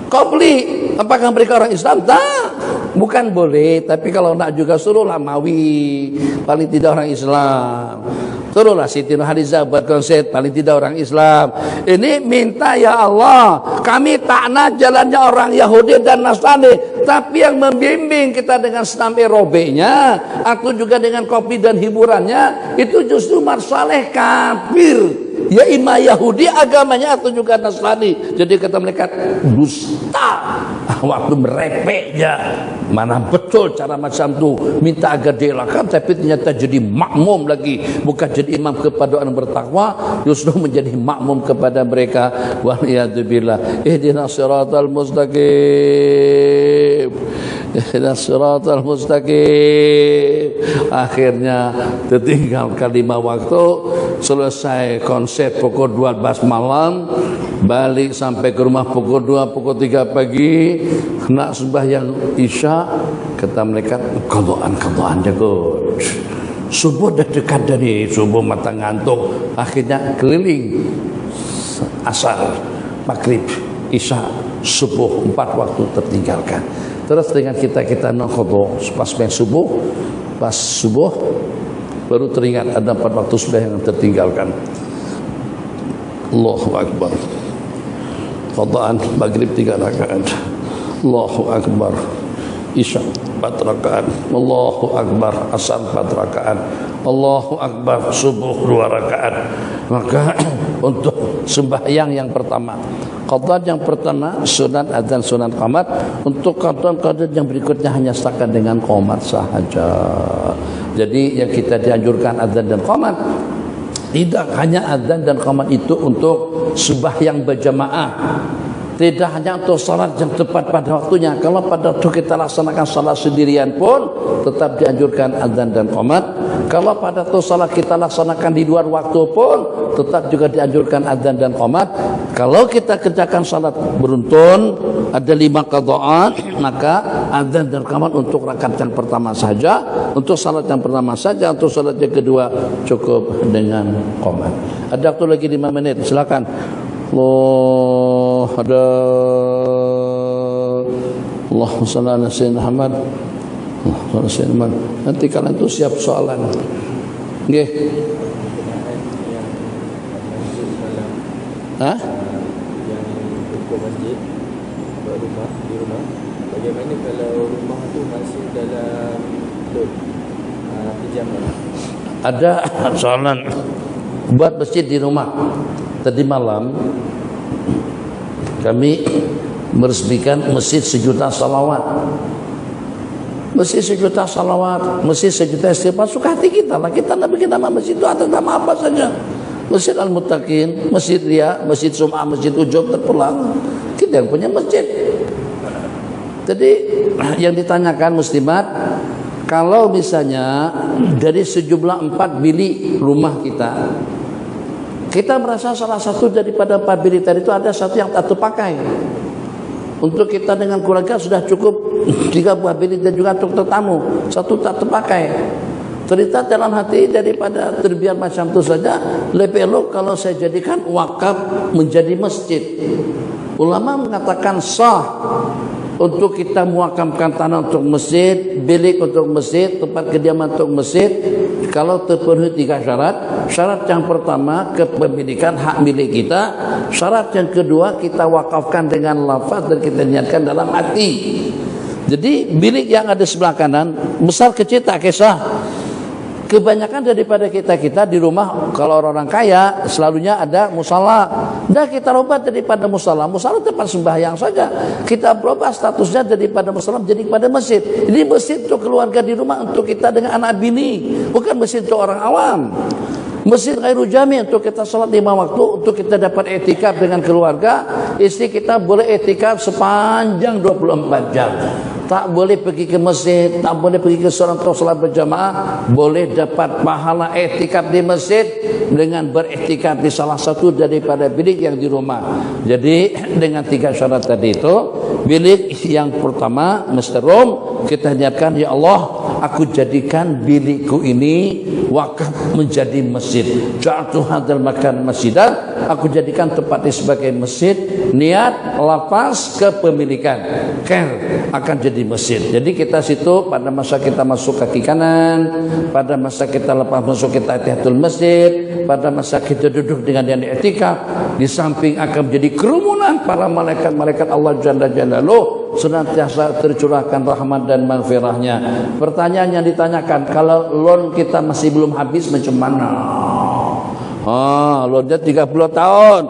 Kau beli Apakah mereka orang Islam? Tak, bukan boleh. Tapi kalau nak juga suruhlah Mawi, paling tidak orang Islam. Suruhlah Siti Nurhaliza buat konser, paling tidak orang Islam. Ini minta, ya Allah, kami tak nak jalannya orang Yahudi dan Nasrani, tapi yang membimbing kita dengan senam aerobiknya atau juga dengan kopi dan hiburannya, itu justru marsaleh kafir. Ya imam Yahudi agamanya atau juga Nasrani. Jadi kata mereka dusta. Waktu merepeknya, mana betul cara macam tu, minta agar dielakkan, tapi ternyata jadi makmum lagi, bukan jadi imam kepada orang bertakwa, justru menjadi makmum kepada mereka. Waliyadzubillah. Ihdinas siratal mustaqim, ihdinas siratal mustaqim. Akhirnya tertinggalkan 5 waktu, selesai konser pukul 12 malam, balik sampai ke rumah pukul 2, pukul 3 pagi, nak sembahyang isya, kata mereka qadaan jago. Subuh dah dekat dari subuh, mata ngantuk. Akhirnya keliling asar, maghrib, isya, subuh, 4 waktu tertinggalkan. Terus dengan kita nak qada pas subuh baru teringat ada 4 waktu subuh yang tertinggalkan. Allahu Akbar. Qadaan maghrib 3 rakaat. Allahu Akbar. Isya 4 rakaat. Allahu Akbar. Asar 4 rakaat. Allahu Akbar. Subuh 2 rakaat. Maka untuk sembahyang yang pertama, qadaan yang pertama sunat adzan, sunat qamat. Untuk qadaan yang berikutnya hanya setakat dengan qamat sahaja. Jadi yang kita dianjurkan adzan dan qamat, tidak hanya adzan dan qamat itu untuk sembahyang berjamaah, tidak hanya untuk salat yang tepat pada waktunya. Kalau pada waktu kita laksanakan salat sendirian pun tetap dianjurkan adzan dan qamat. Kalau pada waktu salat kita laksanakan di luar waktu pun tetap juga dianjurkan adzan dan qamat. Kalau kita kerjakan salat beruntun, ada 5 qadaan, maka adzan dan qamat untuk rakaat yang pertama saja, untuk salat yang pertama saja, untuk salat yang kedua cukup dengan qamat. Ada waktu lagi 5 menit, silakan. Ada Allahumma shalli ala sayyidina Muhammad. Allahumma shalli ala Muhammad. Nanti kalian tu siap soalan. Nggih. Hah? Yang untuk masjid di rumah. Bagaimana kalau rumah tu masih dalam load pinjaman? Ada soalan buat masjid di rumah. Tadi malam kami meresmikan masjid 1 juta salawat. Masjid 1 juta salawat, masjid 1 juta istighfar, suka hati kita lah. Kita nak bikin nama masjid itu atas nama apa saja. Masjid Al-Muttaqin, Masjid Ria, Masjid Sum'ah, Masjid Ujub, terpulang. Kita yang punya masjid. Jadi yang ditanyakan muslimat, kalau misalnya dari sejumlah 4 bilik rumah kita merasa salah satu daripada 4 bilik tadi itu ada satu yang tak terpakai. Untuk kita dengan keluarga sudah cukup 3 buah bilik dan juga untuk tetamu, satu tak terpakai. Cerita dalam hati daripada terbiar macam itu saja, lebih elok kalau saya jadikan wakaf menjadi masjid. Ulama mengatakan sah untuk kita mewakafkan tanah untuk masjid, bilik untuk masjid, tempat kediaman untuk masjid, kalau terpenuhi 3 syarat. Syarat yang pertama, kepemilikan hak milik kita. Syarat yang kedua, kita wakafkan dengan lafaz dan kita niatkan dalam hati. Jadi bilik yang ada sebelah kanan, besar kecil tak kisah. Kebanyakan daripada kita di rumah, kalau orang kaya selalunya ada musala. Dah kita rubah daripada musala tempat sembahyang saja. Kita berubah statusnya daripada musala jadi kepada masjid. Ini masjid untuk keluarga di rumah, untuk kita dengan anak bini, bukan masjid untuk orang awam. Masjid ghairu jami untuk kita salat 5 waktu, untuk kita dapat i'tikaf dengan keluarga. Istri kita boleh i'tikaf sepanjang 24 jam. Tak boleh pergi ke masjid, tak boleh pergi ke seorang untuk salat berjamaah. Boleh dapat pahala i'tikaf di masjid dengan beriktikaf di salah satu daripada bilik yang di rumah. Jadi dengan 3 syarat tadi itu, bilik yang pertama Mr. Rom, kita niatkan, ya Allah, aku jadikan bilikku ini wakaf menjadi masjid. Ja'altu hadzal makan masjidan, aku jadikan tempat ini sebagai masjid. niat lapas kepemilikan, care akan jadi masjid. Jadi kita situ pada masa kita masuk kaki kanan, pada masa kita lepas masuk kita tahiyatul masjid, pada masa kita duduk dengan yang i'tikaf, di samping akan menjadi kerumunan para malaikat-malaikat Allah Jalla Jalaluhu senantiasa tercurahkan rahmat dan maghfirahnya. Pertanyaan yang ditanyakan, kalau loan kita masih belum habis macam mana? Loannya 30 tahun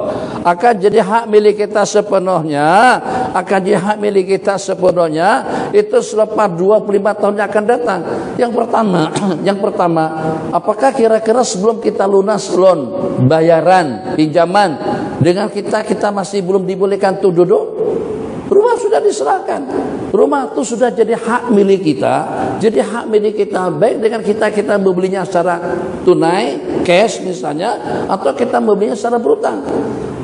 akan jadi hak milik kita sepenuhnya, akan jadi hak milik kita sepenuhnya itu selepas 25 tahun yang akan datang. Yang pertama, apakah kira-kira sebelum kita lunas loan, bayaran, pinjaman dengan kita masih belum dibolehkan tuh duduk? Rumah sudah diserahkan, rumah itu sudah jadi hak milik kita, baik dengan kita membelinya secara tunai, cash misalnya, atau kita membelinya secara berutang.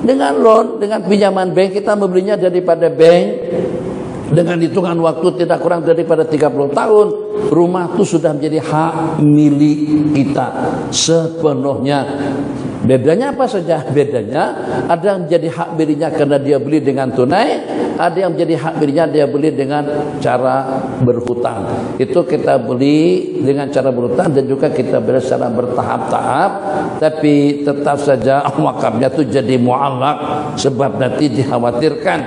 Dengan loan, dengan pinjaman bank, kita membelinya daripada bank dengan hitungan waktu tidak kurang daripada 30 tahun, rumah itu sudah menjadi hak milik kita sepenuhnya. Bedanya apa saja? Bedanya ada yang menjadi hak miliknya karena dia beli dengan tunai, ada yang menjadi hak miliknya dia beli dengan cara berhutang. Itu kita beli dengan cara berhutang dan juga kita beli secara bertahap-tahap, tapi tetap saja wakafnya itu jadi mu'allaq, sebab nanti dikhawatirkan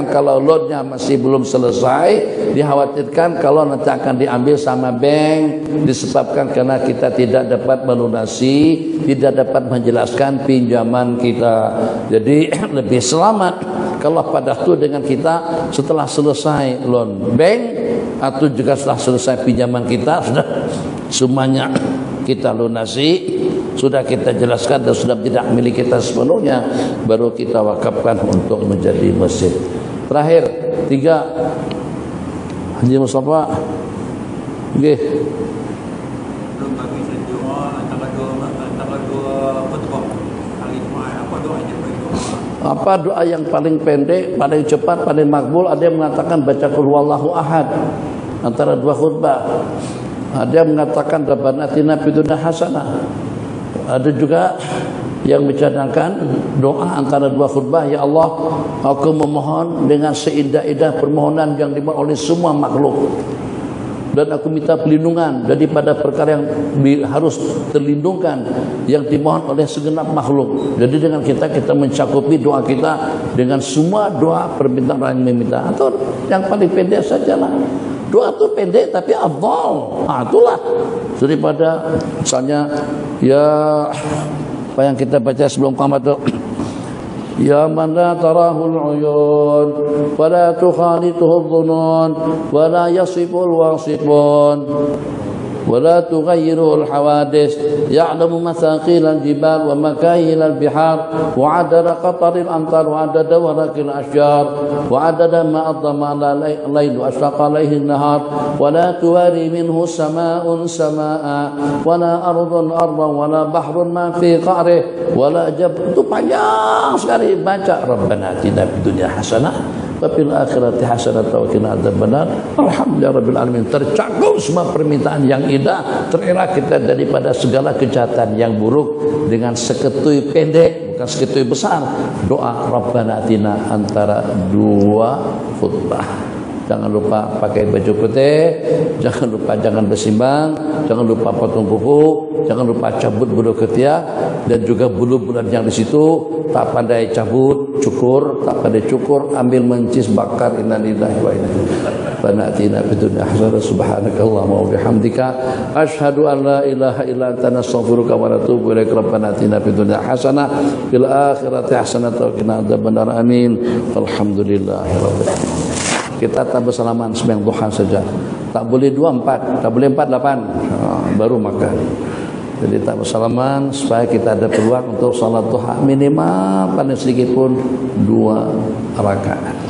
kalau loannya masih belum selesai, dikhawatirkan kalau nanti akan diambil sama bank disebabkan karena kita tidak dapat melunasi, tidak dapat menjelaskan pinjaman kita. Jadi lebih selamat kalau pada itu dengan kita setelah selesai loan bank atau juga setelah selesai pinjaman kita sudah semuanya kita lunasi, sudah kita jelaskan dan sudah tidak milik kita sepenuhnya, baru kita wakafkan untuk menjadi masjid. Terakhir 3 Haji Mustafa, nggih. Apa doa yang paling pendek, paling cepat, paling makbul? Ada yang mengatakan baca qul huwallahu ahad antara 2 khutbah. Ada yang mengatakan rabbana atina fid dunya hasanah. Ada juga yang mencadangkan doa antara 2 khutbah, ya Allah, aku memohon dengan seindah-indah permohonan yang dimohon oleh semua makhluk, dan aku minta perlindungan daripada perkara yang harus terlindungkan yang dimohon oleh segenap makhluk. Jadi dengan kita mencakupi doa kita dengan semua doa permintaan orang yang meminta. Atau yang paling pendek sajalah. Doa itu pendek tapi afdal. Itulah daripada misalnya ya apa yang kita baca sebelum qamat itu, ya man la tarahul uyun wa la tukhalituhu dhunun wa la yasiful wasifun wa la tughayyiruhu al-hawadis ya'lamu mathaqil al-jibal wa makayil al-bihar wa adada qataril amtar wa adada warakil ashjar wa adada ma adama layl wa ashaqa alayhi an-nahar wa la tuwari minhu sama'un sama'a wa la ardun ardan wa la bahrun ma fi qa'rih wa la jabal. Itu panjang sekali baca rabbana atina fid dunya hasanah wa fil akhirati hasanah wa qina adzabannar. Alhamdulillahirabbil alamin. Tercakup semua permintaan yang indah, terelak kita daripada segala kejahatan yang buruk dengan seketui pendek, bukan seketui besar. Doa rabbana atina antara 2 khutbah. Jangan lupa pakai baju putih, jangan bersimbang, jangan lupa potong kuku, jangan lupa cabut bulu ketiak, dan juga bulu-buluan yang di situ tak pandai cabut, cukur, tak pandai cukur, ambil mencis, bakar. Innalillahi wa inna ilaihi raji'un. Atina fid dunya hasanah subhanakallahumma wa bihamdika asyhadu an la ilaha illa anta nastaghfiruka wa natubu ilaik. Rabbana atina fid dunya hasanah fil akhirati hasanah wa qina adzabannar. Amin. Alhamdulillahirabbil alamin. Kita tak bersalaman sembahyang duha saja. Tak boleh 2-4, tak boleh 4-8, baru makan. Jadi tak bersalaman supaya kita ada peluang untuk salat duha minimal paling sedikit pun 2 rakaat.